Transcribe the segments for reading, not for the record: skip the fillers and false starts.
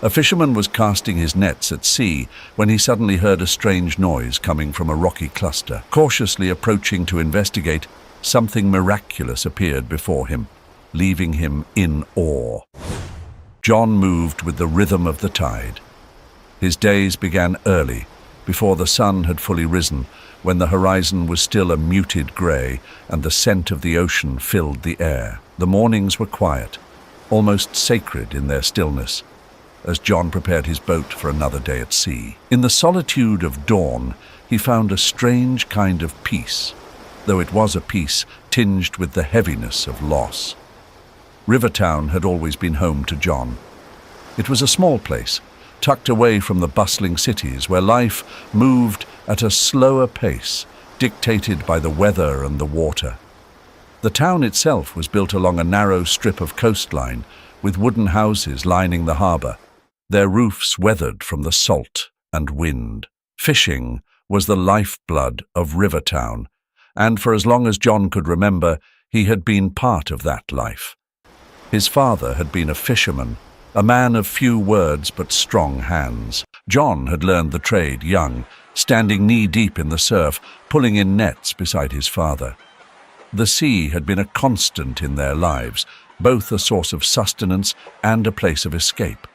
A fisherman was casting his nets at sea when he suddenly heard a strange noise coming from a rocky cluster. Cautiously approaching to investigate, something miraculous appeared before him, leaving him in awe. John moved with the rhythm of the tide. His days began early, before the sun had fully risen, when the horizon was still a muted grey and the scent of the ocean filled the air. The mornings were quiet, almost sacred in their stillness, as John prepared his boat for another day at sea. In the solitude of dawn, he found a strange kind of peace, though it was a peace tinged with the heaviness of loss. Rivertown had always been home to John. It was a small place, tucked away from the bustling cities where life moved at a slower pace, dictated by the weather and the water. The town itself was built along a narrow strip of coastline, with wooden houses lining the harbour, their roofs weathered from the salt and wind. Fishing was the lifeblood of Rivertown, and for as long as John could remember, he had been part of that life. His father had been a fisherman, a man of few words but strong hands. John had learned the trade young, standing knee-deep in the surf, pulling in nets beside his father. The sea had been a constant in their lives, both a source of sustenance and a place of escape.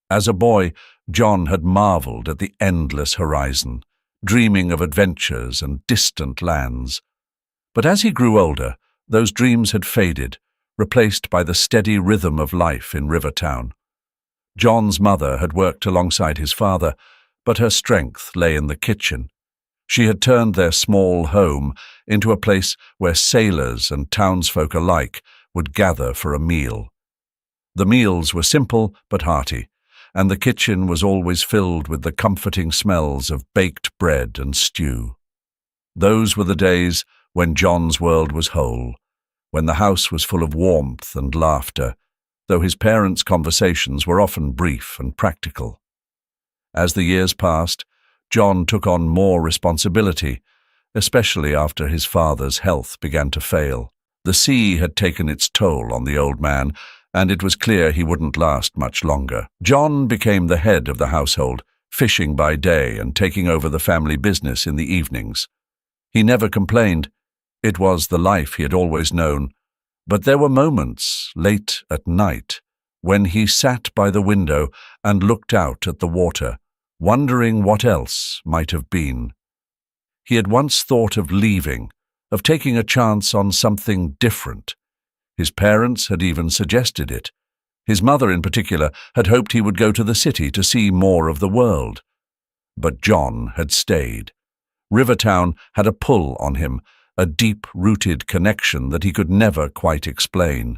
As a boy, John had marveled at the endless horizon, dreaming of adventures and distant lands. But as he grew older, those dreams had faded, replaced by the steady rhythm of life in Rivertown. John's mother had worked alongside his father, but her strength lay in the kitchen. She had turned their small home into a place where sailors and townsfolk alike would gather for a meal. The meals were simple but hearty, and the kitchen was always filled with the comforting smells of baked bread and stew. Those were the days when John's world was whole, when the house was full of warmth and laughter, though his parents' conversations were often brief and practical. As the years passed, John took on more responsibility, especially after his father's health began to fail. The sea had taken its toll on the old man, and it was clear he wouldn't last much longer. John became the head of the household, fishing by day and taking over the family business in the evenings. He never complained. It was the life he had always known. But there were moments, late at night, when he sat by the window and looked out at the water, wondering what else might have been. He had once thought of leaving, of taking a chance on something different. His parents had even suggested it. His mother, in particular, had hoped he would go to the city to see more of the world. But John had stayed. Rivertown had a pull on him, a deep-rooted connection that he could never quite explain.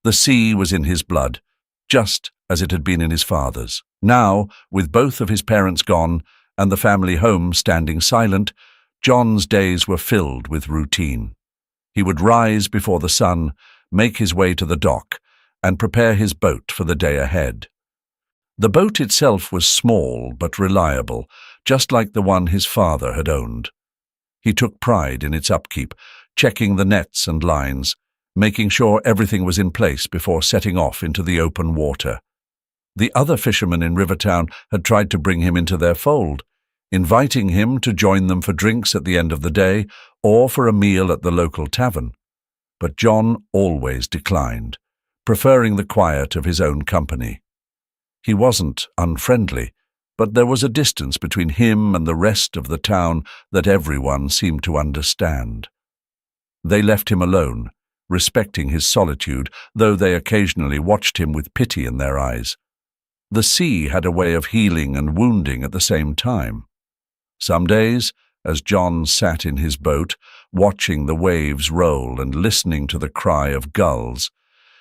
The sea was in his blood, just as it had been in his father's. Now, with both of his parents gone and the family home standing silent, John's days were filled with routine. He would rise before the sun, make his way to the dock, and prepare his boat for the day ahead. The boat itself was small but reliable, just like the one his father had owned. He took pride in its upkeep, checking the nets and lines, making sure everything was in place before setting off into the open water. The other fishermen in Rivertown had tried to bring him into their fold, inviting him to join them for drinks at the end of the day or for a meal at the local tavern. But John always declined, preferring the quiet of his own company. He wasn't unfriendly, but there was a distance between him and the rest of the town that everyone seemed to understand. They left him alone, respecting his solitude, though they occasionally watched him with pity in their eyes. The sea had a way of healing and wounding at the same time. Some days, as John sat in his boat, watching the waves roll and listening to the cry of gulls,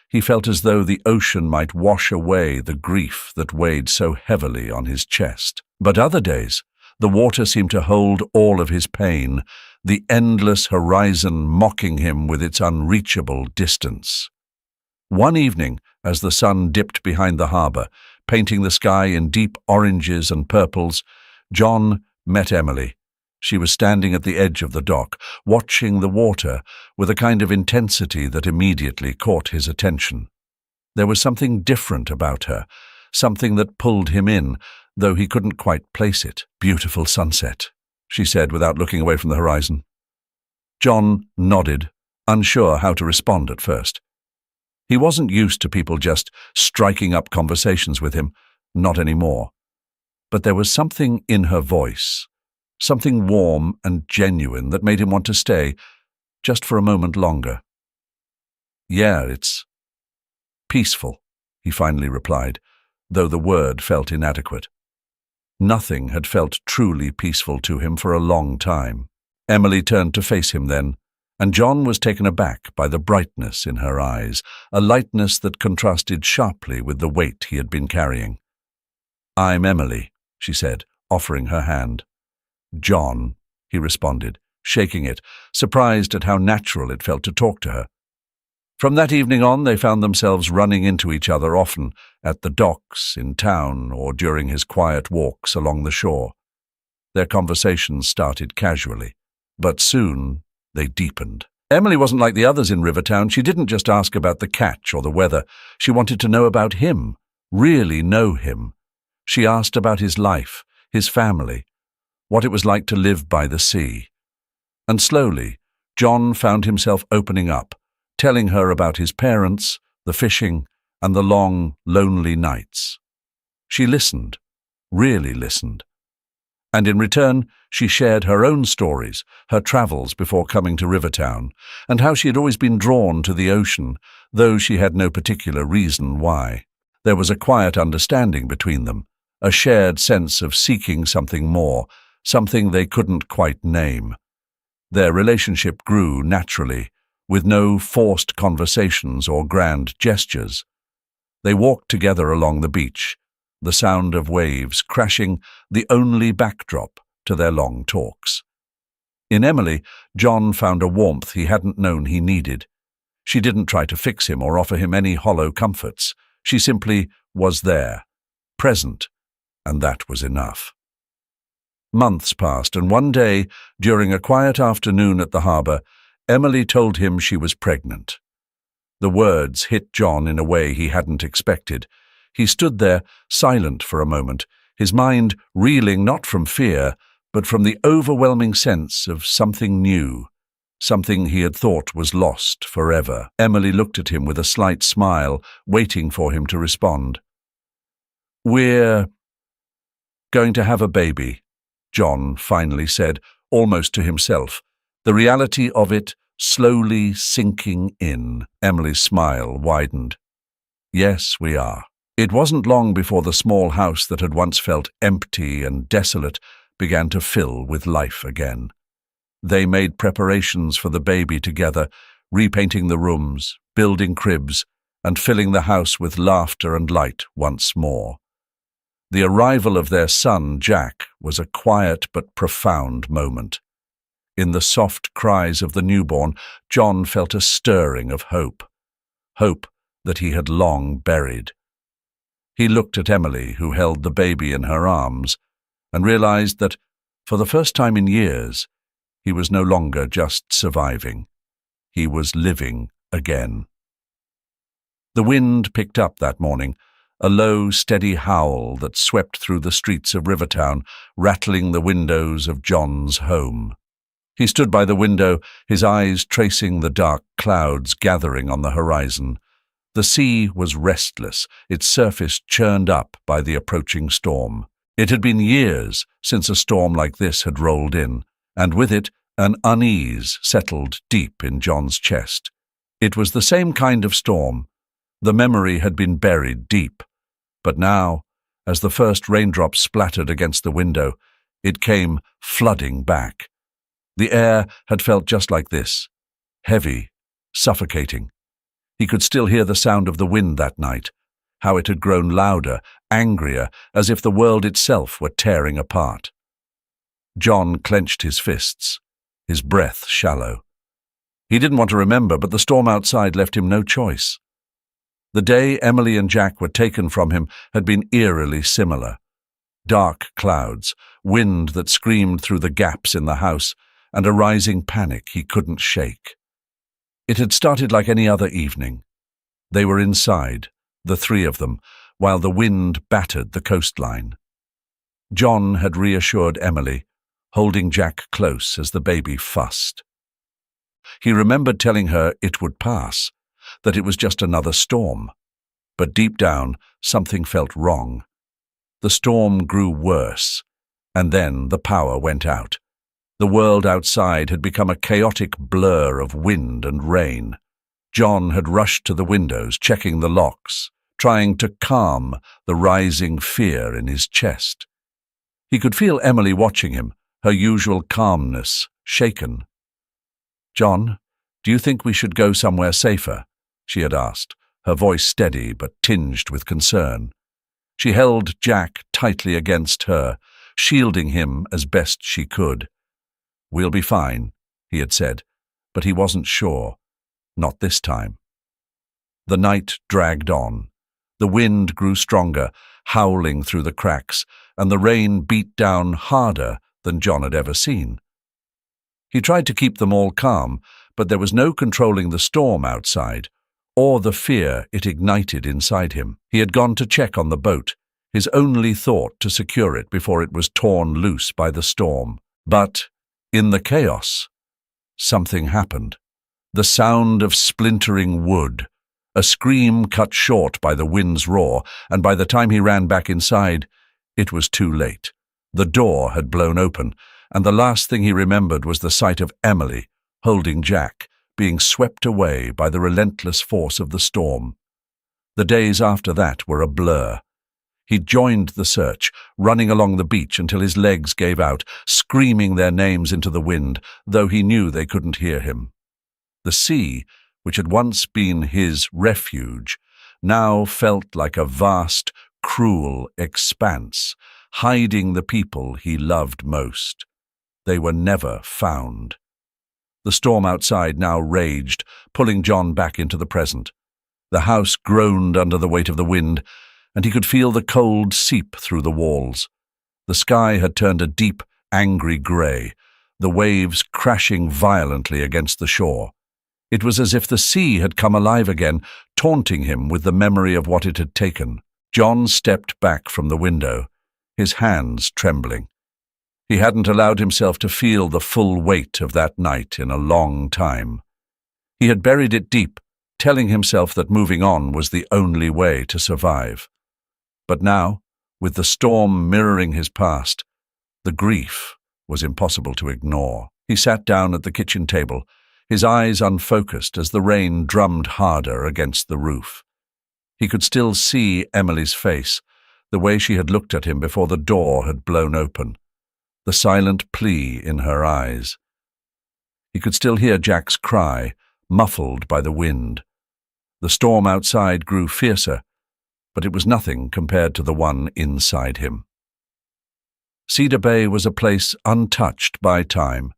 he felt as though the ocean might wash away the grief that weighed so heavily on his chest. But other days, the water seemed to hold all of his pain, the endless horizon mocking him with its unreachable distance. One evening, as the sun dipped behind the harbour, painting the sky in deep oranges and purples, John met Emily. She was standing at the edge of the dock, watching the water with a kind of intensity that immediately caught his attention. There was something different about her, something that pulled him in, though he couldn't quite place it. "Beautiful sunset," she said without looking away from the horizon. John nodded, unsure how to respond at first. He wasn't used to people just striking up conversations with him, not anymore. But there was something in her voice, something warm and genuine that made him want to stay just for a moment longer. "Yeah, it's peaceful," he finally replied, though the word felt inadequate. Nothing had felt truly peaceful to him for a long time. Emily turned to face him then, and John was taken aback by the brightness in her eyes, a lightness that contrasted sharply with the weight he had been carrying. "I'm Emily," she said, offering her hand. "John," he responded, shaking it, surprised at how natural it felt to talk to her. From that evening on, they found themselves running into each other often, at the docks, in town, or during his quiet walks along the shore. Their conversations started casually, but soon they deepened. Emily wasn't like the others in Rivertown. She didn't just ask about the catch or the weather. She wanted to know about him, really know him. She asked about his life, his family, what it was like to live by the sea. And slowly, John found himself opening up, telling her about his parents, the fishing, and the long, lonely nights. She listened, really listened. And in return, she shared her own stories, her travels before coming to Rivertown, and how she had always been drawn to the ocean, though she had no particular reason why. There was a quiet understanding between them, a shared sense of seeking something more, something they couldn't quite name. Their relationship grew naturally, with no forced conversations or grand gestures. They walked together along the beach, the sound of waves crashing the only backdrop to their long talks. In Emily, John found a warmth he hadn't known he needed. She didn't try to fix him or offer him any hollow comforts. She simply was there, present, and that was enough. Months passed, and one day, during a quiet afternoon at the harbour, Emily told him she was pregnant. The words hit John in a way he hadn't expected. He stood there, silent for a moment, his mind reeling not from fear, but from the overwhelming sense of something new, something he had thought was lost forever. Emily looked at him with a slight smile, waiting for him to respond. "We're going to have a baby," John finally said, almost to himself, the reality of it slowly sinking in. Emily's smile widened. "Yes, we are." It wasn't long before the small house that had once felt empty and desolate began to fill with life again. They made preparations for the baby together, repainting the rooms, building cribs, and filling the house with laughter and light once more. The arrival of their son, Jack, was a quiet but profound moment. In the soft cries of the newborn, John felt a stirring of hope, hope that he had long buried. He looked at Emily, who held the baby in her arms, and realized that, for the first time in years, he was no longer just surviving. He was living again. The wind picked up that morning, a low, steady howl that swept through the streets of Rivertown, rattling the windows of John's home. He stood by the window, his eyes tracing the dark clouds gathering on the horizon. The sea was restless, its surface churned up by the approaching storm. It had been years since a storm like this had rolled in, and with it an unease settled deep in John's chest. It was the same kind of storm. The memory had been buried deep, but now, as the first raindrops splattered against the window, it came flooding back. The air had felt just like this, heavy, suffocating. He could still hear the sound of the wind that night, how it had grown louder, angrier, as if the world itself were tearing apart. John clenched his fists, his breath shallow. He didn't want to remember, but the storm outside left him no choice. The day Emily and Jack were taken from him had been eerily similar. Dark clouds, wind that screamed through the gaps in the house, and a rising panic he couldn't shake. It had started like any other evening. They were inside, the three of them, while the wind battered the coastline. John had reassured Emily, holding Jack close as the baby fussed. He remembered telling her it would pass, that it was just another storm. But deep down, something felt wrong. The storm grew worse, and then the power went out. The world outside had become a chaotic blur of wind and rain. John had rushed to the windows, checking the locks, trying to calm the rising fear in his chest. He could feel Emily watching him, her usual calmness shaken. "John, do you think we should go somewhere safer?" she had asked, her voice steady but tinged with concern. She held Jack tightly against her, shielding him as best she could. "We'll be fine," he had said, but he wasn't sure. Not this time. The night dragged on. The wind grew stronger, howling through the cracks, and the rain beat down harder than John had ever seen. He tried to keep them all calm, but there was no controlling the storm outside, or the fear it ignited inside him. He had gone to check on the boat, his only thought to secure it before it was torn loose by the storm. But, in the chaos, something happened. The sound of splintering wood, a scream cut short by the wind's roar, and by the time he ran back inside, it was too late. The door had blown open, and the last thing he remembered was the sight of Emily, holding Jack, being swept away by the relentless force of the storm. The days after that were a blur. He joined the search, running along the beach until his legs gave out, screaming their names into the wind, though he knew they couldn't hear him. The sea, which had once been his refuge, now felt like a vast, cruel expanse, hiding the people he loved most. They were never found. The storm outside now raged, pulling John back into the present. The house groaned under the weight of the wind, and he could feel the cold seep through the walls. The sky had turned a deep, angry grey, the waves crashing violently against the shore. It was as if the sea had come alive again, taunting him with the memory of what it had taken. John stepped back from the window, his hands trembling. He hadn't allowed himself to feel the full weight of that night in a long time. He had buried it deep, telling himself that moving on was the only way to survive. But now, with the storm mirroring his past, the grief was impossible to ignore. He sat down at the kitchen table, his eyes unfocused as the rain drummed harder against the roof. He could still see Emily's face, the way she had looked at him before the door had blown open, the silent plea in her eyes. He could still hear Jack's cry, muffled by the wind. The storm outside grew fiercer, but it was nothing compared to the one inside him. Cedar Bay was a place untouched by time,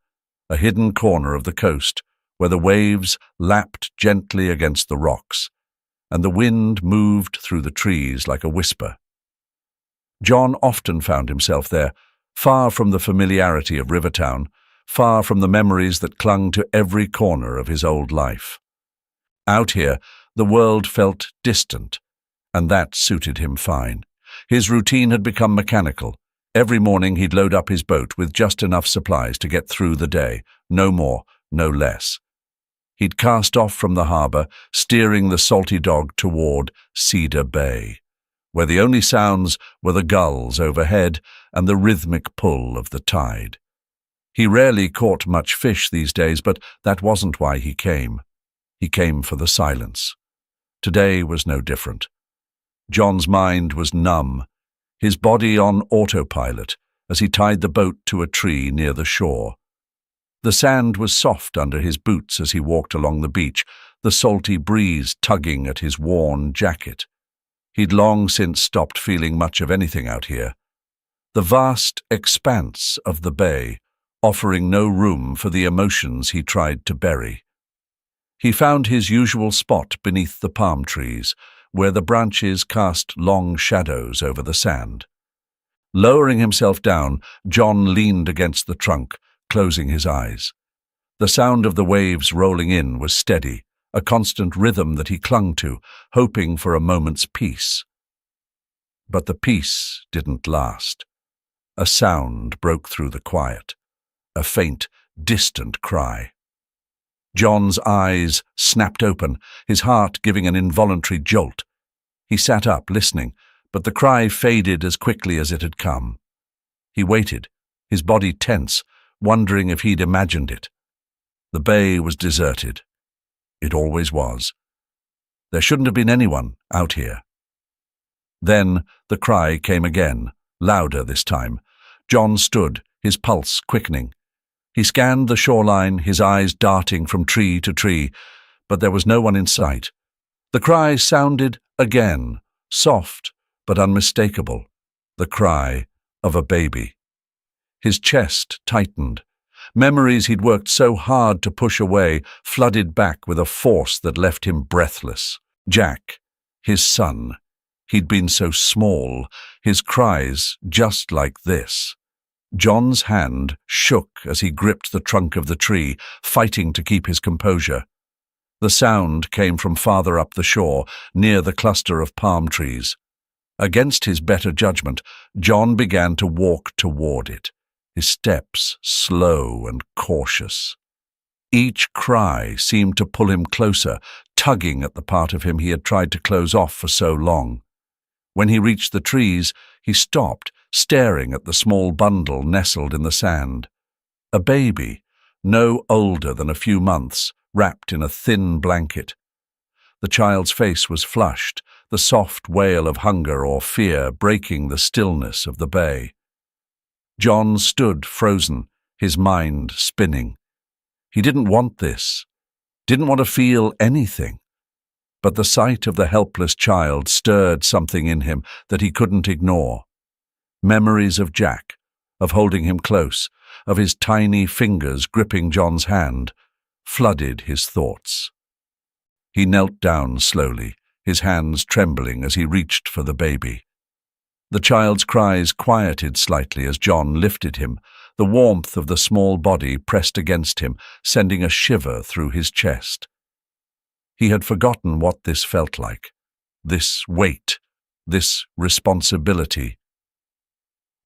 a hidden corner of the coast, where the waves lapped gently against the rocks, and the wind moved through the trees like a whisper. John often found himself there, far from the familiarity of Rivertown, far from the memories that clung to every corner of his old life. Out here, the world felt distant, and that suited him fine. His routine had become mechanical. Every morning he'd load up his boat with just enough supplies to get through the day, no more, no less. He'd cast off from the harbour, steering the Salty Dog toward Cedar Bay, where the only sounds were the gulls overhead and the rhythmic pull of the tide. He rarely caught much fish these days, but that wasn't why he came. He came for the silence. Today was no different. John's mind was numb, his body on autopilot as he tied the boat to a tree near the shore. The sand was soft under his boots as he walked along the beach, the salty breeze tugging at his worn jacket. He'd long since stopped feeling much of anything out here. The vast expanse of the bay, offering no room for the emotions he tried to bury. He found his usual spot beneath the palm trees, where the branches cast long shadows over the sand. Lowering himself down, John leaned against the trunk, closing his eyes. The sound of the waves rolling in was steady, a constant rhythm that he clung to, hoping for a moment's peace. But the peace didn't last. A sound broke through the quiet, a faint, distant cry. John's eyes snapped open, his heart giving an involuntary jolt. He sat up, listening, but the cry faded as quickly as it had come. He waited, his body tense, wondering if he'd imagined it. The bay was deserted. It always was. There shouldn't have been anyone out here. Then the cry came again, louder this time. John stood, his pulse quickening. He scanned the shoreline, his eyes darting from tree to tree, but there was no one in sight. The cry sounded again, soft but unmistakable, the cry of a baby. His chest tightened. Memories he'd worked so hard to push away flooded back with a force that left him breathless. Jack, his son. He'd been so small, his cries just like this. John's hand shook as he gripped the trunk of the tree, fighting to keep his composure. The sound came from farther up the shore, near the cluster of palm trees. Against his better judgment, John began to walk toward it, his steps slow and cautious. Each cry seemed to pull him closer, tugging at the part of him he had tried to close off for so long. When he reached the trees, he stopped, staring at the small bundle nestled in the sand. A baby, no older than a few months, wrapped in a thin blanket. The child's face was flushed, the soft wail of hunger or fear breaking the stillness of the bay. John stood frozen, his mind spinning. He didn't want this, didn't want to feel anything. But the sight of the helpless child stirred something in him that he couldn't ignore. Memories of Jack, of holding him close, of his tiny fingers gripping John's hand, flooded his thoughts. He knelt down slowly, his hands trembling as he reached for the baby. The child's cries quieted slightly as John lifted him, the warmth of the small body pressed against him, sending a shiver through his chest. He had forgotten what this felt like, this weight, this responsibility.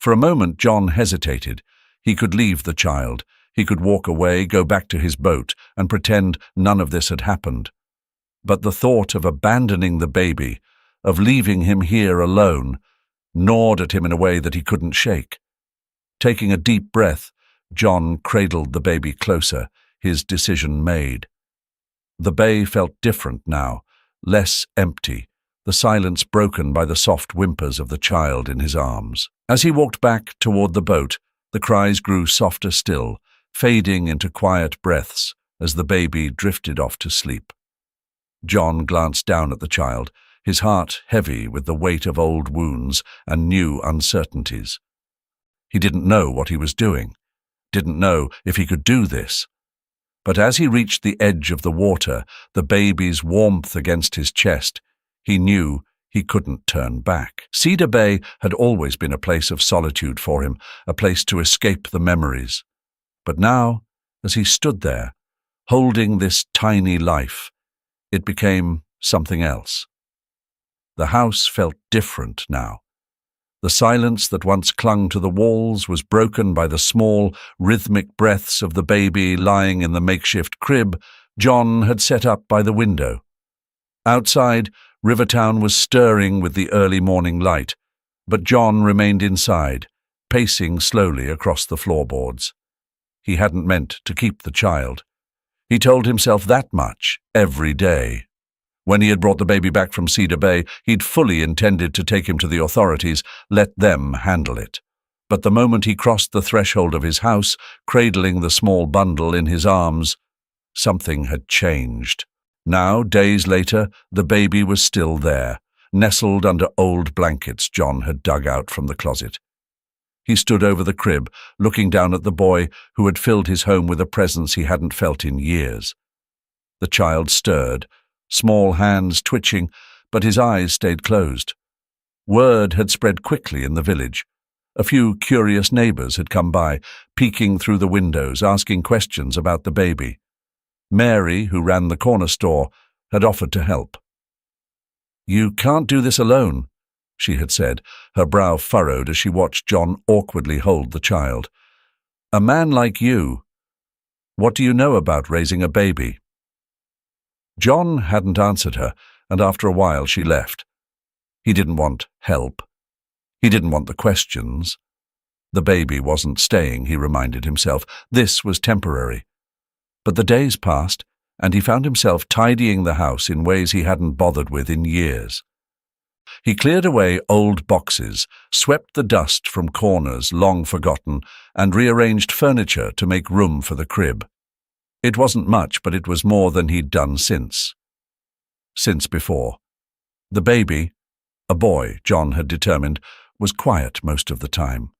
For a moment John hesitated. He could leave the child. He could walk away, go back to his boat, and pretend none of this had happened. But the thought of abandoning the baby, of leaving him here alone, gnawed at him in a way that he couldn't shake. Taking a deep breath, John cradled the baby closer, his decision made. The bay felt different now, less empty, the silence broken by the soft whimpers of the child in his arms. As he walked back toward the boat, the cries grew softer still, fading into quiet breaths as the baby drifted off to sleep. John glanced down at the child, his heart heavy with the weight of old wounds and new uncertainties. He didn't know what he was doing, didn't know if he could do this. But as he reached the edge of the water, the baby's warmth against his chest, he knew he couldn't turn back. Cedar Bay had always been a place of solitude for him, a place to escape the memories. But now, as he stood there, holding this tiny life, it became something else. The house felt different now. The silence that once clung to the walls was broken by the small, rhythmic breaths of the baby lying in the makeshift crib John had set up by the window. Outside, Rivertown was stirring with the early morning light, but John remained inside, pacing slowly across the floorboards. He hadn't meant to keep the child. He told himself that much every day. When he had brought the baby back from Cedar Bay, he'd fully intended to take him to the authorities, let them handle it. But the moment he crossed the threshold of his house, cradling the small bundle in his arms, something had changed. Now, days later, the baby was still there, nestled under old blankets John had dug out from the closet. He stood over the crib, looking down at the boy who had filled his home with a presence he hadn't felt in years. The child stirred, small hands twitching, but his eyes stayed closed. Word had spread quickly in the village. A few curious neighbors had come by, peeking through the windows, asking questions about the baby. Mary, who ran the corner store, had offered to help. "You can't do this alone," she had said, her brow furrowed as she watched John awkwardly hold the child. "A man like you. What do you know about raising a baby?" John hadn't answered her, and after a while she left. He didn't want help. He didn't want the questions. The baby wasn't staying, he reminded himself. This was temporary. But the days passed, and he found himself tidying the house in ways he hadn't bothered with in years. He cleared away old boxes, swept the dust from corners long forgotten, and rearranged furniture to make room for the crib. It wasn't much, but it was more than he'd done since before. The baby, a boy, John had determined, was quiet most of the time.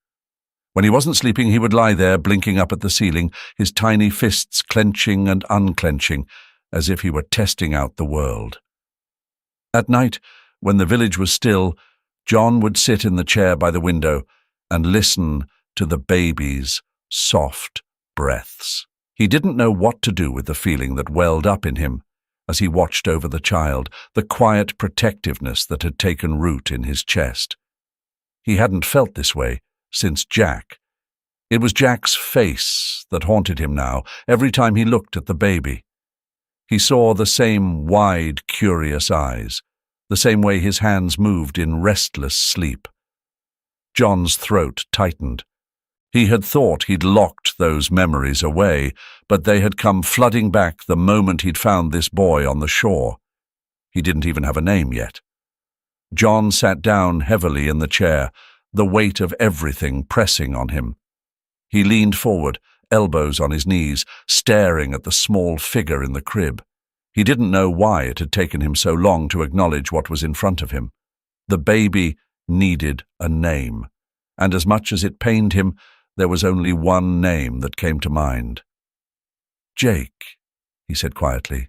When he wasn't sleeping, he would lie there, blinking up at the ceiling, his tiny fists clenching and unclenching, as if he were testing out the world. At night, when the village was still, John would sit in the chair by the window and listen to the baby's soft breaths. He didn't know what to do with the feeling that welled up in him as he watched over the child, the quiet protectiveness that had taken root in his chest. He hadn't felt this way since Jack. It was Jack's face that haunted him now, every time he looked at the baby. He saw the same wide, curious eyes, the same way his hands moved in restless sleep. John's throat tightened. He had thought he'd locked those memories away, but they had come flooding back the moment he'd found this boy on the shore. He didn't even have a name yet. John sat down heavily in the chair, the weight of everything pressing on him. He leaned forward, elbows on his knees, staring at the small figure in the crib. He didn't know why it had taken him so long to acknowledge what was in front of him. The baby needed a name, and as much as it pained him, there was only one name that came to mind. "Jake," he said quietly,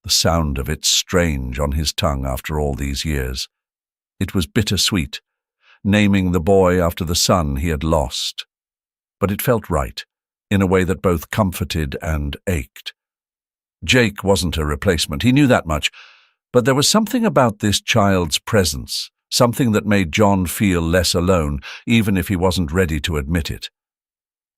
the sound of it strange on his tongue after all these years. It was bittersweet, naming the boy after the son he had lost. But it felt right, in a way that both comforted and ached. Jake wasn't a replacement, he knew that much, but there was something about this child's presence, something that made John feel less alone, even if he wasn't ready to admit it.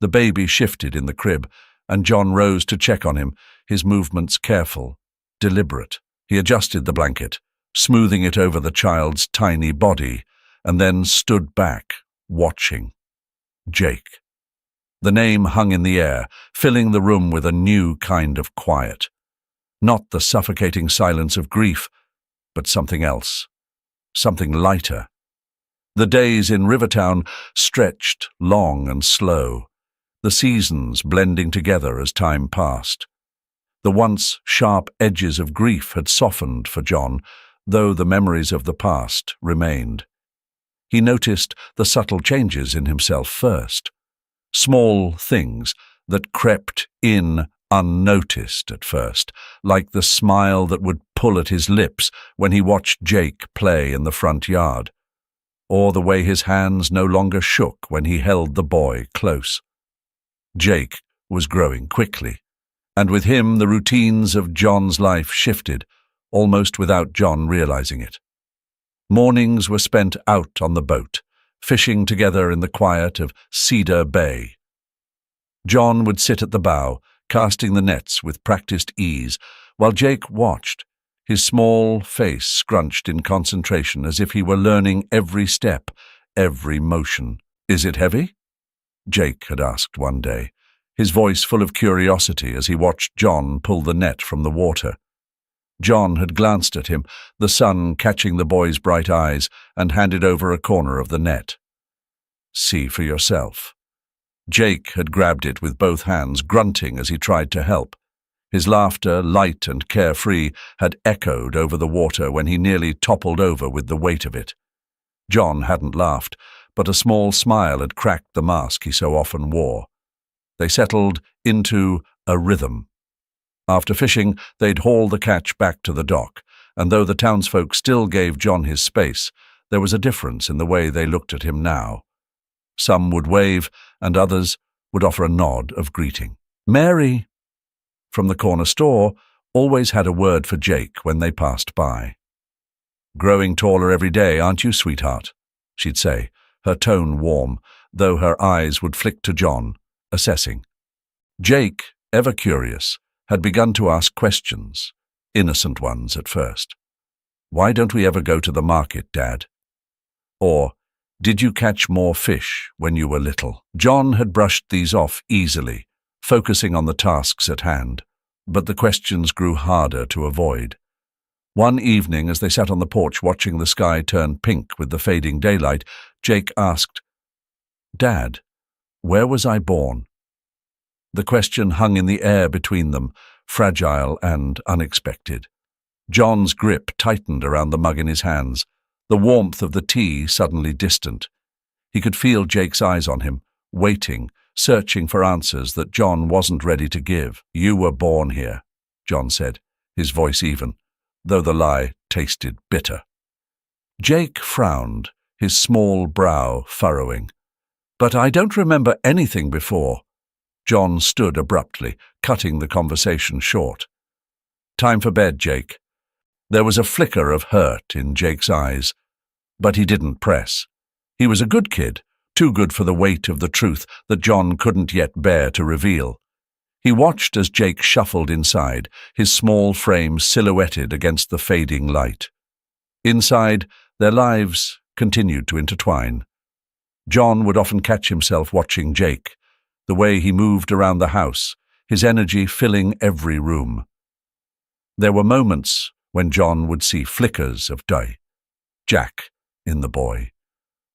The baby shifted in the crib, and John rose to check on him, his movements careful, deliberate. He adjusted the blanket, smoothing it over the child's tiny body, and then stood back, watching. Jake. The name hung in the air, filling the room with a new kind of quiet. Not the suffocating silence of grief, but something else, something lighter. The days in Rivertown stretched long and slow, the seasons blending together as time passed. The once sharp edges of grief had softened for John, though the memories of the past remained. He noticed the subtle changes in himself first. Small things that crept in unnoticed at first, like the smile that would pull at his lips when he watched Jake play in the front yard, or the way his hands no longer shook when he held the boy close. Jake was growing quickly, and with him the routines of John's life shifted, almost without John realizing it. Mornings were spent out on the boat, fishing together in the quiet of Cedar Bay. John would sit at the bow, casting the nets with practiced ease, while Jake watched, his small face scrunched in concentration as if he were learning every step, every motion. "Is it heavy?" Jake had asked one day, his voice full of curiosity as he watched John pull the net from the water. John had glanced at him, the sun catching the boy's bright eyes, and handed over a corner of the net. "See for yourself." Jake had grabbed it with both hands, grunting as he tried to help. His laughter, light and carefree, had echoed over the water when he nearly toppled over with the weight of it. John hadn't laughed, but a small smile had cracked the mask he so often wore. They settled into a rhythm. After fishing, they'd haul the catch back to the dock, and though the townsfolk still gave John his space, there was a difference in the way they looked at him now. Some would wave, and others would offer a nod of greeting. Mary, from the corner store, always had a word for Jake when they passed by. "Growing taller every day, aren't you, sweetheart?" she'd say, her tone warm, though her eyes would flick to John, assessing. Jake, ever curious, had begun to ask questions, innocent ones at first. "Why don't we ever go to the market, Dad?" Or, "Did you catch more fish when you were little?" John had brushed these off easily, focusing on the tasks at hand, but the questions grew harder to avoid. One evening, as they sat on the porch watching the sky turn pink with the fading daylight, Jake asked, "Dad, where was I born?" The question hung in the air between them, fragile and unexpected. John's grip tightened around the mug in his hands, the warmth of the tea suddenly distant. He could feel Jake's eyes on him, waiting, searching for answers that John wasn't ready to give. "You were born here," John said, his voice even, though the lie tasted bitter. Jake frowned, his small brow furrowing. "But I don't remember anything before." John stood abruptly, cutting the conversation short. "Time for bed, Jake." There was a flicker of hurt in Jake's eyes, but he didn't press. He was a good kid, too good for the weight of the truth that John couldn't yet bear to reveal. He watched as Jake shuffled inside, his small frame silhouetted against the fading light. Inside, their lives continued to intertwine. John would often catch himself watching Jake, the way he moved around the house, his energy filling every room. There were moments when John would see flickers of Jack in the boy,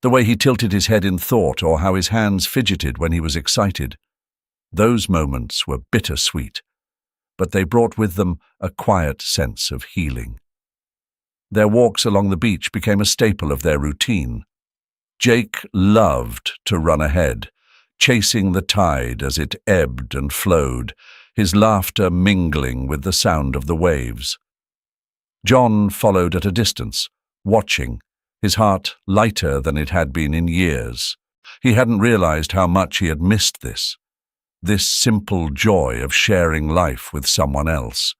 the way he tilted his head in thought or how his hands fidgeted when he was excited. Those moments were bittersweet, but they brought with them a quiet sense of healing. Their walks along the beach became a staple of their routine. Jake loved to run ahead, chasing the tide as it ebbed and flowed, his laughter mingling with the sound of the waves. John followed at a distance, watching, his heart lighter than it had been in years. He hadn't realized how much he had missed this simple joy of sharing life with someone else.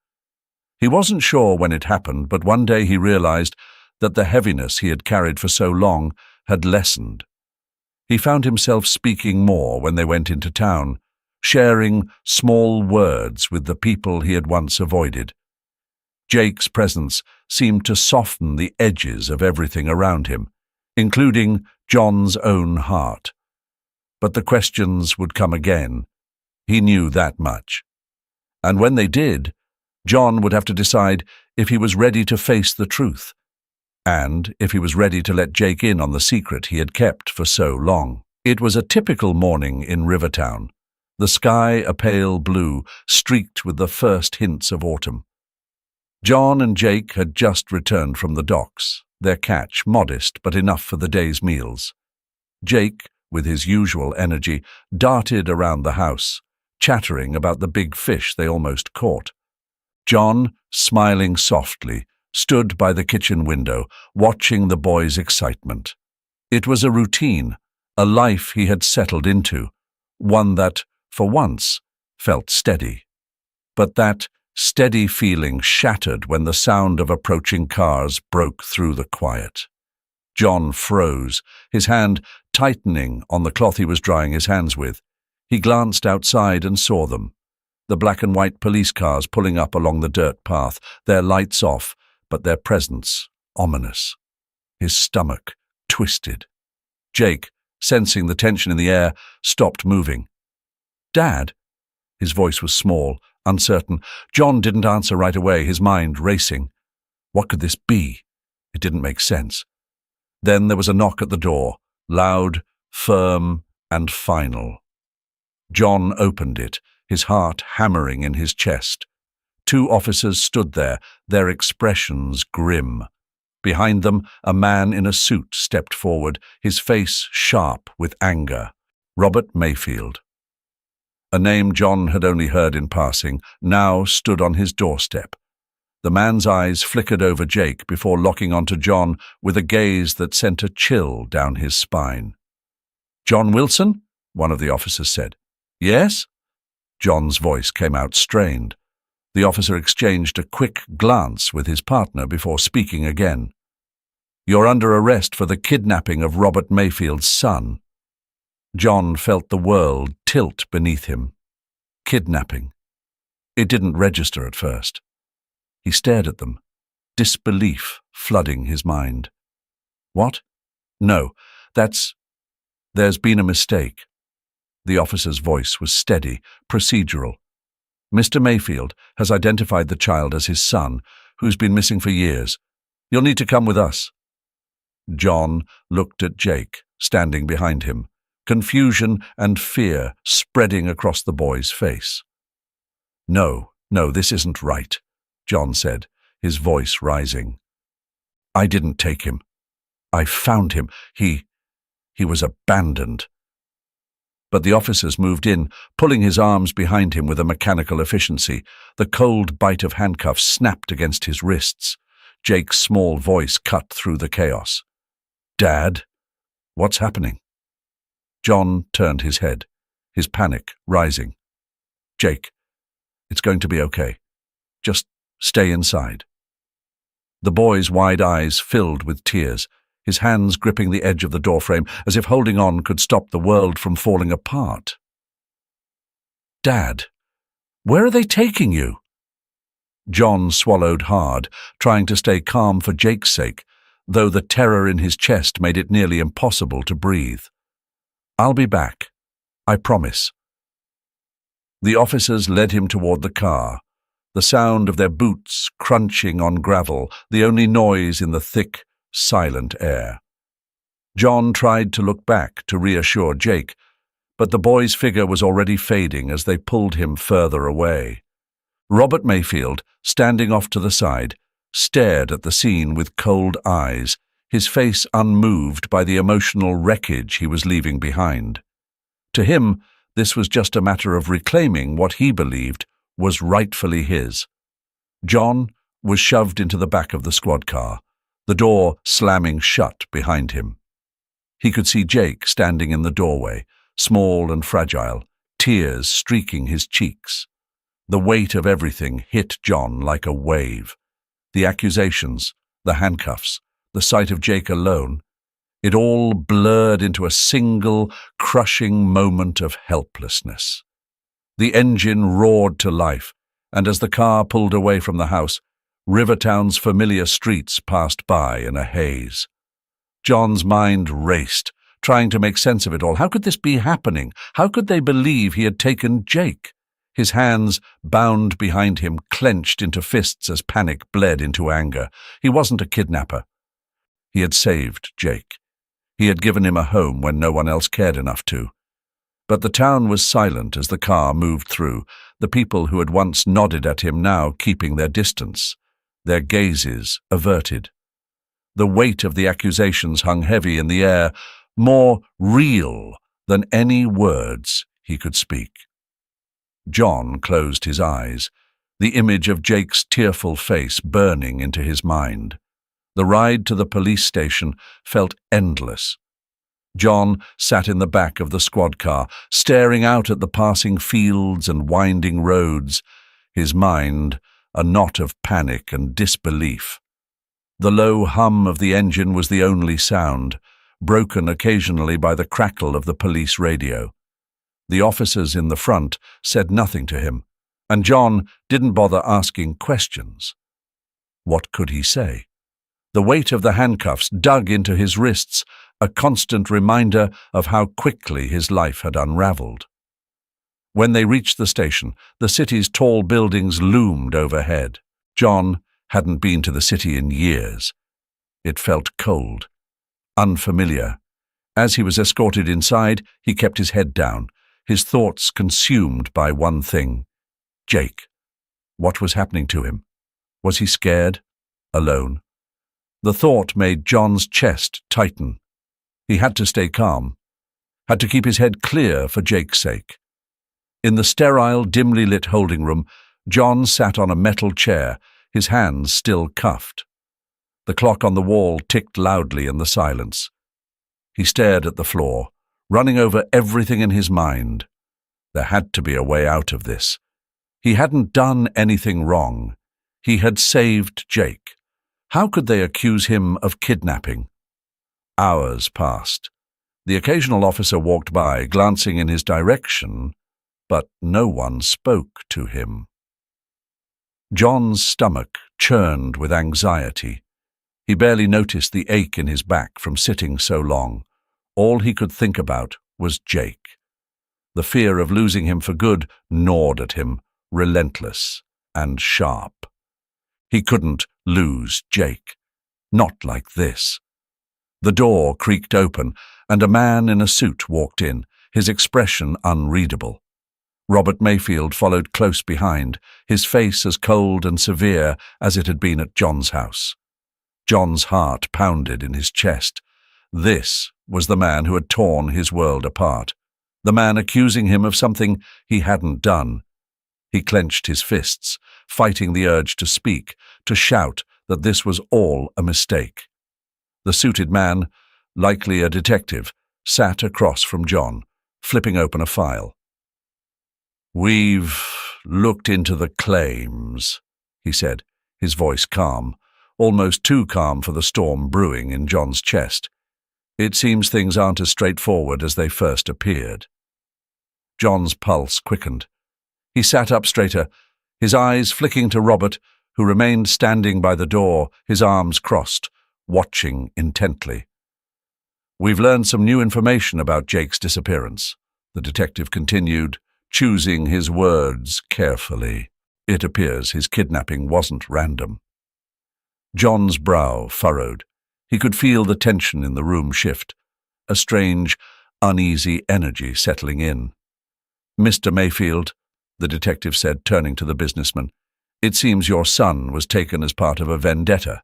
He wasn't sure when it happened, but one day he realized that the heaviness he had carried for so long had lessened. He found himself speaking more when they went into town, sharing small words with the people he had once avoided. Jake's presence seemed to soften the edges of everything around him, including John's own heart. But the questions would come again. He knew that much. And when they did, John would have to decide if he was ready to face the truth, and if he was ready to let Jake in on the secret he had kept for so long. It was a typical morning in Rivertown, the sky a pale blue, streaked with the first hints of autumn. John and Jake had just returned from the docks, their catch modest but enough for the day's meals. Jake, with his usual energy, darted around the house, chattering about the big fish they almost caught. John, smiling softly, stood by the kitchen window, watching the boys' excitement. It was a routine, a life he had settled into, one that, for once, felt steady. But that steady feeling shattered when the sound of approaching cars broke through the quiet. John froze, his hand tightening on the cloth he was drying his hands with. He glanced outside and saw them, the black and white police cars pulling up along the dirt path, their lights off, but their presence ominous. His stomach twisted. Jake, sensing the tension in the air, stopped moving. "Dad?" His voice was small, uncertain. John didn't answer right away, his mind racing. What could this be? It didn't make sense. Then there was a knock at the door, loud, firm, and final. John opened it, his heart hammering in his chest. Two officers stood there, their expressions grim. Behind them, a man in a suit stepped forward, his face sharp with anger. Robert Mayfield. A name John had only heard in passing, now stood on his doorstep. The man's eyes flickered over Jake before locking onto John with a gaze that sent a chill down his spine. "John Wilson?" one of the officers said. "Yes?" John's voice came out strained. The officer exchanged a quick glance with his partner before speaking again. You're under arrest for the kidnapping of Robert Mayfield's son." John felt the world tilt beneath him. Kidnapping. It didn't register at first. He stared at them, disbelief flooding his mind. "What? No, there's been a mistake." The officer's voice was steady, procedural. "Mr. Mayfield has identified the child as his son, who's been missing for years. You'll need to come with us." John looked at Jake, standing behind him, confusion and fear spreading across the boy's face. No, this isn't right," John said, his voice rising. "I didn't take him. I found him. He was abandoned." But the officers moved in, pulling his arms behind him with a mechanical efficiency. The cold bite of handcuffs snapped against his wrists. Jake's small voice cut through the chaos. "Dad, what's happening?" John turned his head, his panic rising. "Jake, it's going to be okay. Just stay inside." The boy's wide eyes filled with tears, his hands gripping the edge of the doorframe as if holding on could stop the world from falling apart. "Dad, where are they taking you?" John swallowed hard, trying to stay calm for Jake's sake, though the terror in his chest made it nearly impossible to breathe. "I'll be back. I promise." The officers led him toward the car, the sound of their boots crunching on gravel, the only noise in the thick, silent air. John tried to look back to reassure Jake, but the boy's figure was already fading as they pulled him further away. Robert Mayfield, standing off to the side, stared at the scene with cold eyes, his face unmoved by the emotional wreckage he was leaving behind. To him, this was just a matter of reclaiming what he believed was rightfully his. John was shoved into the back of the squad car, the door slamming shut behind him. He could see Jake standing in the doorway, small and fragile, tears streaking his cheeks. The weight of everything hit John like a wave. The accusations, the handcuffs, the sight of Jake alone, it all blurred into a single, crushing moment of helplessness. The engine roared to life, and as the car pulled away from the house, Rivertown's familiar streets passed by in a haze. John's mind raced, trying to make sense of it all. How could this be happening? How could they believe he had taken Jake? His hands, bound behind him, clenched into fists as panic bled into anger. He wasn't a kidnapper. He had saved Jake. He had given him a home when no one else cared enough to. But the town was silent as the car moved through, the people who had once nodded at him now keeping their distance, their gazes averted. The weight of the accusations hung heavy in the air, more real than any words he could speak. John closed his eyes, the image of Jake's tearful face burning into his mind. The ride to the police station felt endless. John sat in the back of the squad car, staring out at the passing fields and winding roads, his mind a knot of panic and disbelief. The low hum of the engine was the only sound, broken occasionally by the crackle of the police radio. The officers in the front said nothing to him, and John didn't bother asking questions. What could he say? The weight of the handcuffs dug into his wrists, a constant reminder of how quickly his life had unraveled. When they reached the station, the city's tall buildings loomed overhead. John hadn't been to the city in years. It felt cold, unfamiliar. As he was escorted inside, he kept his head down, his thoughts consumed by one thing: Jake. What was happening to him? Was he scared? Alone? The thought made John's chest tighten. He had to stay calm, had to keep his head clear for Jake's sake. In the sterile, dimly lit holding room, John sat on a metal chair, his hands still cuffed. The clock on the wall ticked loudly in the silence. He stared at the floor, running over everything in his mind. There had to be a way out of this. He hadn't done anything wrong. He had saved Jake. How could they accuse him of kidnapping? Hours passed. The occasional officer walked by, glancing in his direction, but no one spoke to him. John's stomach churned with anxiety. He barely noticed the ache in his back from sitting so long. All he could think about was Jake. The fear of losing him for good gnawed at him, relentless and sharp. He couldn't lose Jake. Not like this. The door creaked open, and a man in a suit walked in, his expression unreadable. Robert Mayfield followed close behind, his face as cold and severe as it had been at John's house. John's heart pounded in his chest. This was the man who had torn his world apart, the man accusing him of something he hadn't done. He clenched his fists, fighting the urge to speak, to shout that this was all a mistake. The suited man, likely a detective, sat across from John, flipping open a file. "We've looked into the claims," he said, his voice calm, almost too calm for the storm brewing in John's chest. "It seems things aren't as straightforward as they first appeared." John's pulse quickened. He sat up straighter, his eyes flicking to Robert, who remained standing by the door, his arms crossed, watching intently. "We've learned some new information about Jake's disappearance," the detective continued, choosing his words carefully. "It appears his kidnapping wasn't random." John's brow furrowed. He could feel the tension in the room shift, a strange, uneasy energy settling in. "Mr. Mayfield," the detective said, turning to the businessman, "it seems your son was taken as part of a vendetta.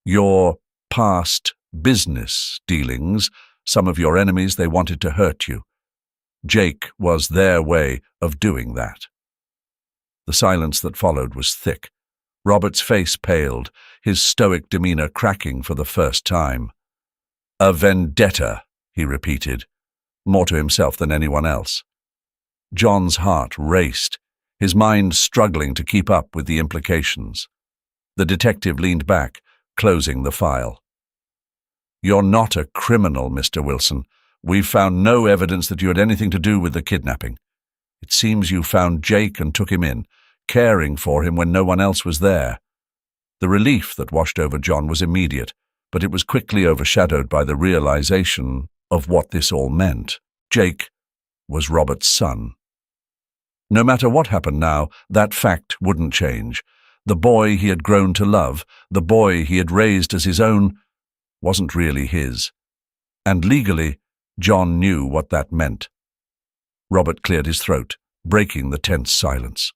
Your past business dealings, some of your enemies, they wanted to hurt you. Jake was their way of doing that." The silence that followed was thick. Robert's face paled, his stoic demeanor cracking for the first time. "A vendetta," he repeated, more to himself than anyone else. John's heart raced, his mind struggling to keep up with the implications. The detective leaned back, closing the file. "You're not a criminal, Mr. Wilson. We've found no evidence that you had anything to do with the kidnapping. It seems you found Jake and took him in, caring for him when no one else was there." The relief that washed over John was immediate, but it was quickly overshadowed by the realization of what this all meant. Jake was Robert's son. No matter what happened now, that fact wouldn't change. The boy he had grown to love, the boy he had raised as his own, wasn't really his. And legally, John knew what that meant. Robert cleared his throat, breaking the tense silence.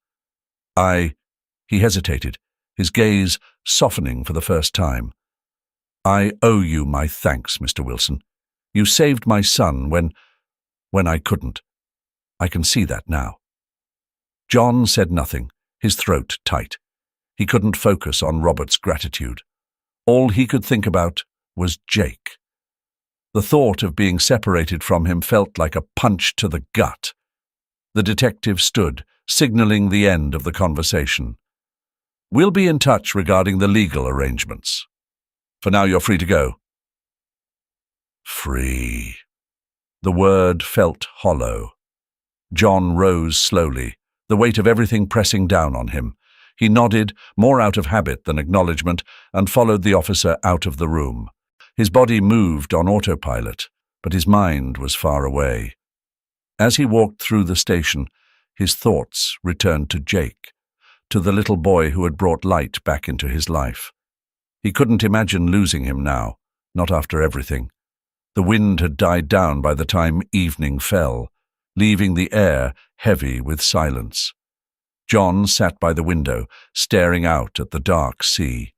He hesitated, his gaze softening for the first time. "I owe you my thanks, Mr. Wilson. You saved my son when I couldn't. I can see that now." John said nothing, his throat tight. He couldn't focus on Robert's gratitude. All he could think about was Jake. The thought of being separated from him felt like a punch to the gut. The detective stood, signaling the end of the conversation. "We'll be in touch regarding the legal arrangements. For now, you're free to go." Free. The word felt hollow. John rose slowly, the weight of everything pressing down on him. He nodded, more out of habit than acknowledgement, and followed the officer out of the room. His body moved on autopilot, but his mind was far away. As he walked through the station, his thoughts returned to Jake, to the little boy who had brought light back into his life. He couldn't imagine losing him now, not after everything. The wind had died down by the time evening fell, leaving the air heavy with silence. John sat by the window, staring out at the dark sea.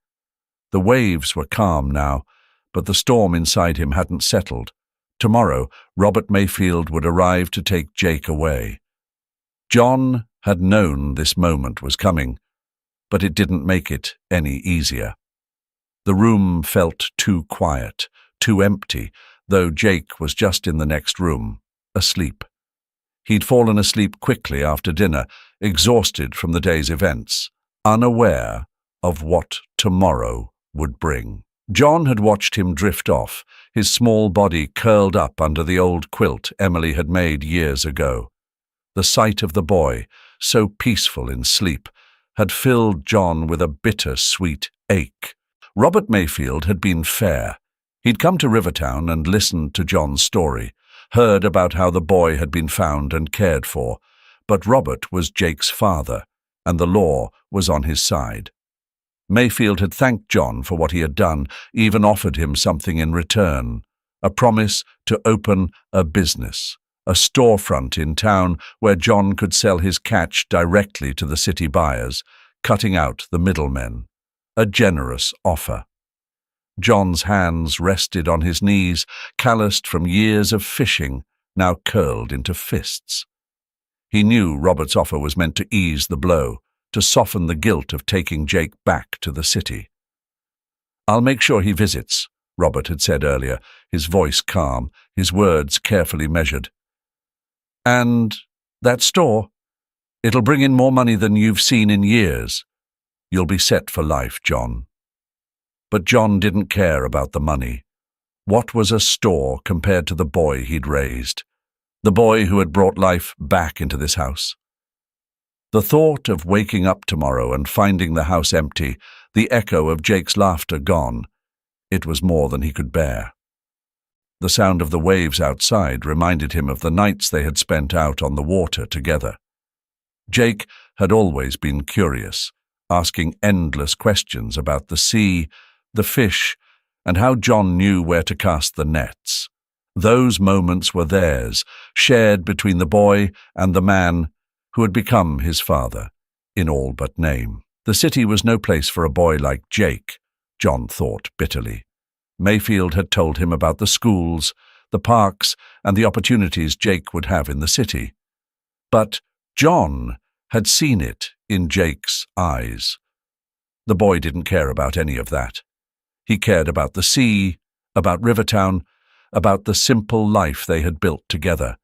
The waves were calm now, but the storm inside him hadn't settled. Tomorrow, Robert Mayfield would arrive to take Jake away. John had known this moment was coming, but it didn't make it any easier. The room felt too quiet, too empty, though Jake was just in the next room, asleep. He'd fallen asleep quickly after dinner, exhausted from the day's events, unaware of what tomorrow would bring. John had watched him drift off, his small body curled up under the old quilt Emily had made years ago. The sight of the boy, so peaceful in sleep, had filled John with a bitter-sweet ache. Robert Mayfield had been fair. He'd come to Rivertown and listened to John's story, heard about how the boy had been found and cared for, but Robert was Jake's father, and the law was on his side. Mayfield had thanked John for what he had done, even offered him something in return, a promise to open a business, a storefront in town where John could sell his catch directly to the city buyers, cutting out the middlemen. A generous offer. John's hands rested on his knees, calloused from years of fishing, now curled into fists. He knew Robert's offer was meant to ease the blow, to soften the guilt of taking Jake back to the city. "I'll make sure he visits," Robert had said earlier, his voice calm, his words carefully measured. "And that store, it'll bring in more money than you've seen in years. You'll be set for life, John." But John didn't care about the money. What was a store compared to the boy he'd raised? The boy who had brought life back into this house? The thought of waking up tomorrow and finding the house empty, the echo of Jake's laughter gone, it was more than he could bear. The sound of the waves outside reminded him of the nights they had spent out on the water together. Jake had always been curious, asking endless questions about the sea, the fish, and how John knew where to cast the nets. Those moments were theirs, shared between the boy and the man who had become his father, in all but name. The city was no place for a boy like Jake, John thought bitterly. Mayfield had told him about the schools, the parks, and the opportunities Jake would have in the city. But John had seen it in Jake's eyes. The boy didn't care about any of that. He cared about the sea, about Rivertown, about the simple life they had built together.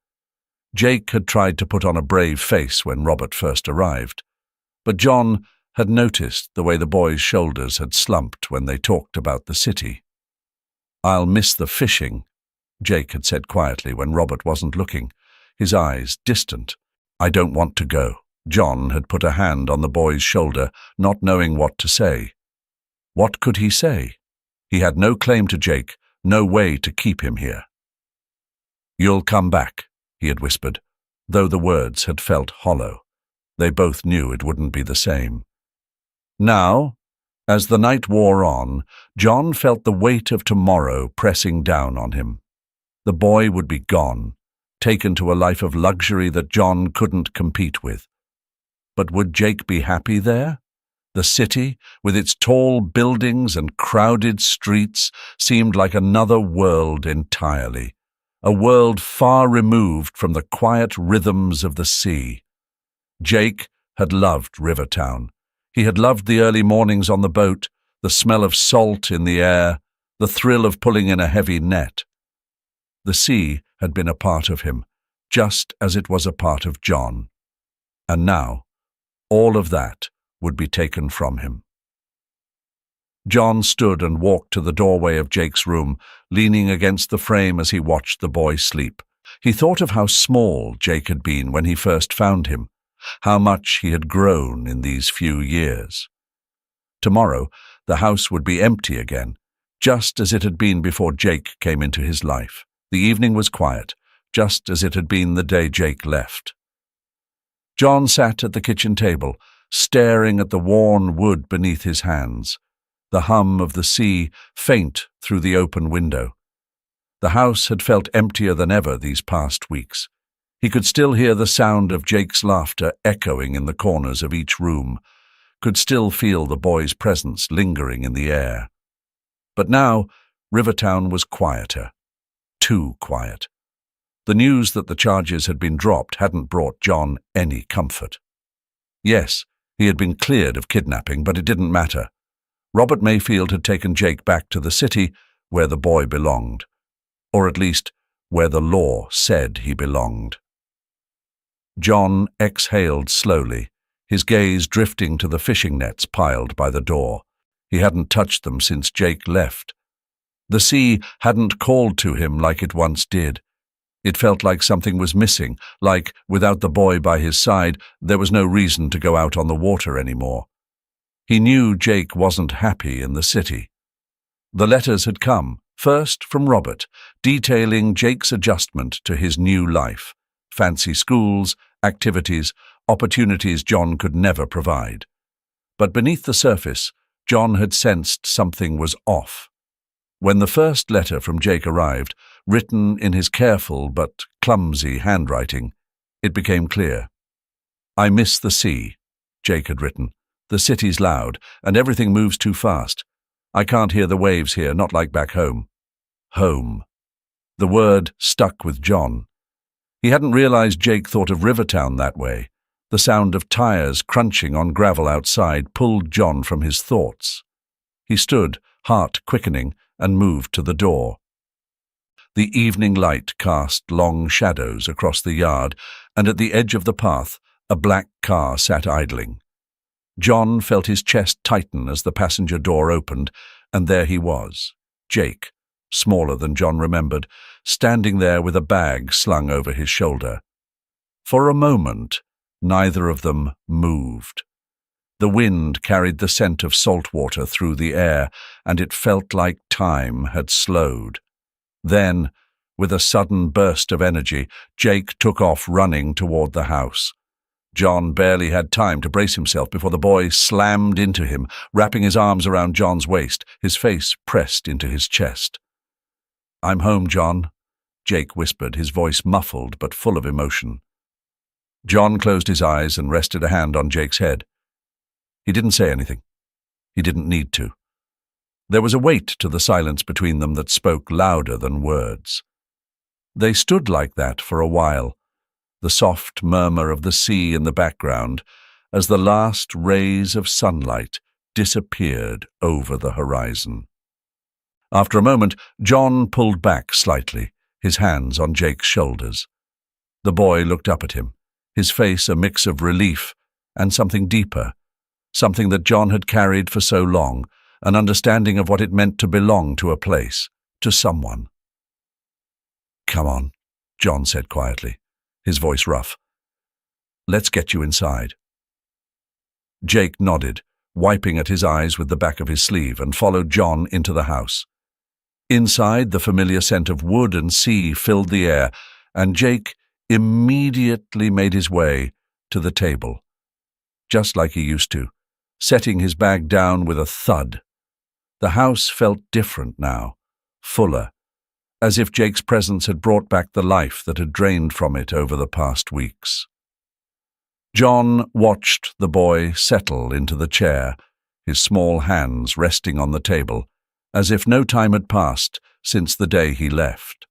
Jake had tried to put on a brave face when Robert first arrived, but John had noticed the way the boy's shoulders had slumped when they talked about the city. "I'll miss the fishing," Jake had said quietly when Robert wasn't looking, his eyes distant. "I don't want to go." John had put a hand on the boy's shoulder, not knowing what to say. What could he say? He had no claim to Jake, no way to keep him here. "You'll come back," he had whispered, though the words had felt hollow. They both knew it wouldn't be the same. Now, as the night wore on, John felt the weight of tomorrow pressing down on him. The boy would be gone, taken to a life of luxury that John couldn't compete with. But would Jake be happy there? The city, with its tall buildings and crowded streets, seemed like another world entirely, a world far removed from the quiet rhythms of the sea. Jake had loved Rivertown. He had loved the early mornings on the boat, the smell of salt in the air, the thrill of pulling in a heavy net. The sea had been a part of him, just as it was a part of John. And now, all of that would be taken from him. John stood and walked to the doorway of Jake's room, leaning against the frame as he watched the boy sleep. He thought of how small Jake had been when he first found him, how much he had grown in these few years. Tomorrow, the house would be empty again, just as it had been before Jake came into his life. The evening was quiet, just as it had been the day Jake left. John sat at the kitchen table, staring at the worn wood beneath his hands, the hum of the sea faint through the open window. The house had felt emptier than ever these past weeks. He could still hear the sound of Jake's laughter echoing in the corners of each room, could still feel the boy's presence lingering in the air. But now, Rivertown was quieter. Too quiet. The news that the charges had been dropped hadn't brought John any comfort. Yes, he had been cleared of kidnapping, but it didn't matter. Robert Mayfield had taken Jake back to the city where the boy belonged, or at least where the law said he belonged. John exhaled slowly, his gaze drifting to the fishing nets piled by the door. He hadn't touched them since Jake left. The sea hadn't called to him like it once did. It felt like something was missing, like, without the boy by his side, there was no reason to go out on the water anymore. He knew Jake wasn't happy in the city. The letters had come, first from Robert, detailing Jake's adjustment to his new life, fancy schools, activities, opportunities John could never provide. But beneath the surface, John had sensed something was off. When the first letter from Jake arrived, written in his careful but clumsy handwriting, it became clear. "I miss the sea," Jake had written. "The city's loud, and everything moves too fast. I can't hear the waves here, not like back home." Home. The word stuck with John. He hadn't realized Jake thought of Rivertown that way. The sound of tires crunching on gravel outside pulled John from his thoughts. He stood, heart quickening, and moved to the door. The evening light cast long shadows across the yard, and at the edge of the path, a black car sat idling. John felt his chest tighten as the passenger door opened, and there he was, Jake, smaller than John remembered, standing there with a bag slung over his shoulder. For a moment, neither of them moved. The wind carried the scent of salt water through the air, and it felt like time had slowed. Then, with a sudden burst of energy, Jake took off running toward the house. John barely had time to brace himself before the boy slammed into him, wrapping his arms around John's waist, his face pressed into his chest. "I'm home, John," Jake whispered, his voice muffled but full of emotion. John closed his eyes and rested a hand on Jake's head. He didn't say anything. He didn't need to. There was a weight to the silence between them that spoke louder than words. They stood like that for a while, the soft murmur of the sea in the background, as the last rays of sunlight disappeared over the horizon. After a moment, John pulled back slightly, his hands on Jake's shoulders. The boy looked up at him, his face a mix of relief and something deeper, something that John had carried for so long, an understanding of what it meant to belong to a place, to someone. "Come on," John said quietly, his voice rough. "Let's get you inside." Jake nodded, wiping at his eyes with the back of his sleeve, and followed John into the house. Inside, the familiar scent of wood and sea filled the air, and Jake immediately made his way to the table, just like he used to, setting his bag down with a thud. The house felt different now, fuller, as if Jake's presence had brought back the life that had drained from it over the past weeks. John watched the boy settle into the chair, his small hands resting on the table, as if no time had passed since the day he left.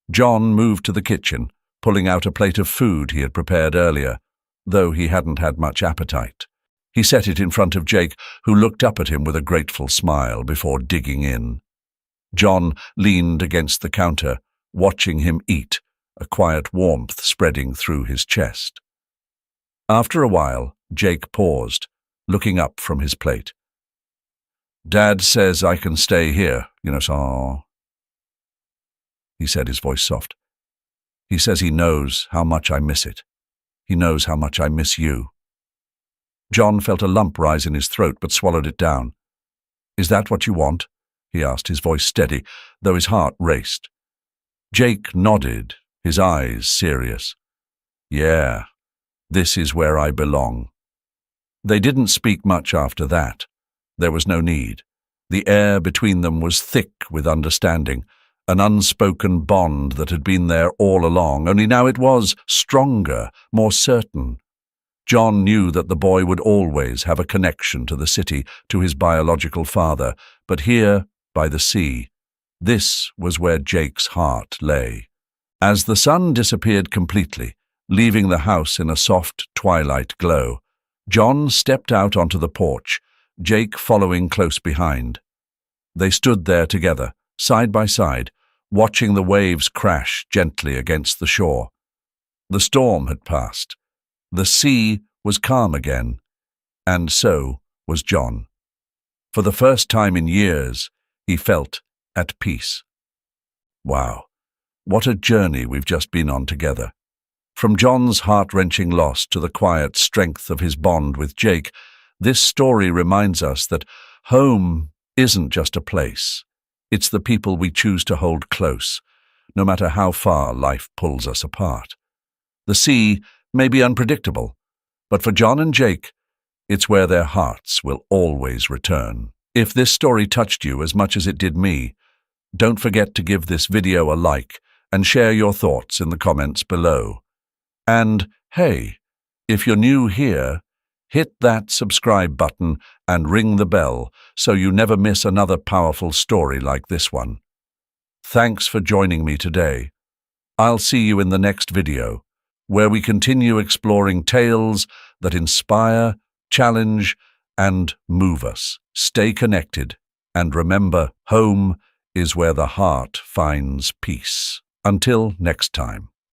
John moved to the kitchen, pulling out a plate of food he had prepared earlier, though he hadn't had much appetite. He set it in front of Jake, who looked up at him with a grateful smile before digging in. John leaned against the counter, watching him eat, a quiet warmth spreading through his chest. After a while, Jake paused, looking up from his plate. "Dad says I can stay here, so," he said, his voice soft. "He says he knows how much I miss it. He knows how much I miss you." John felt a lump rise in his throat but swallowed it down. "Is that what you want?" he asked, his voice steady, though his heart raced. Jake nodded, his eyes serious. "Yeah, this is where I belong." They didn't speak much after that. There was no need. The air between them was thick with understanding, an unspoken bond that had been there all along, only now it was stronger, more certain. John knew that the boy would always have a connection to the city, to his biological father, but here, by the sea, this was where Jake's heart lay. As the sun disappeared completely, leaving the house in a soft twilight glow, John stepped out onto the porch, Jake following close behind. They stood there together, side by side, watching the waves crash gently against the shore. The storm had passed. The sea was calm again, and so was John. For the first time in years, he felt at peace. Wow, what a journey we've just been on together. From John's heart-wrenching loss to the quiet strength of his bond with Jake, this story reminds us that home isn't just a place. It's the people we choose to hold close, no matter how far life pulls us apart. The sea may be unpredictable, but for John and Jake, it's where their hearts will always return. If this story touched you as much as it did me, don't forget to give this video a like and share your thoughts in the comments below. And hey, if you're new here, hit that subscribe button and ring the bell so you never miss another powerful story like this one. Thanks for joining me today. I'll see you in the next video, where we continue exploring tales that inspire, challenge, and move us. Stay connected, and remember, home is where the heart finds peace. Until next time.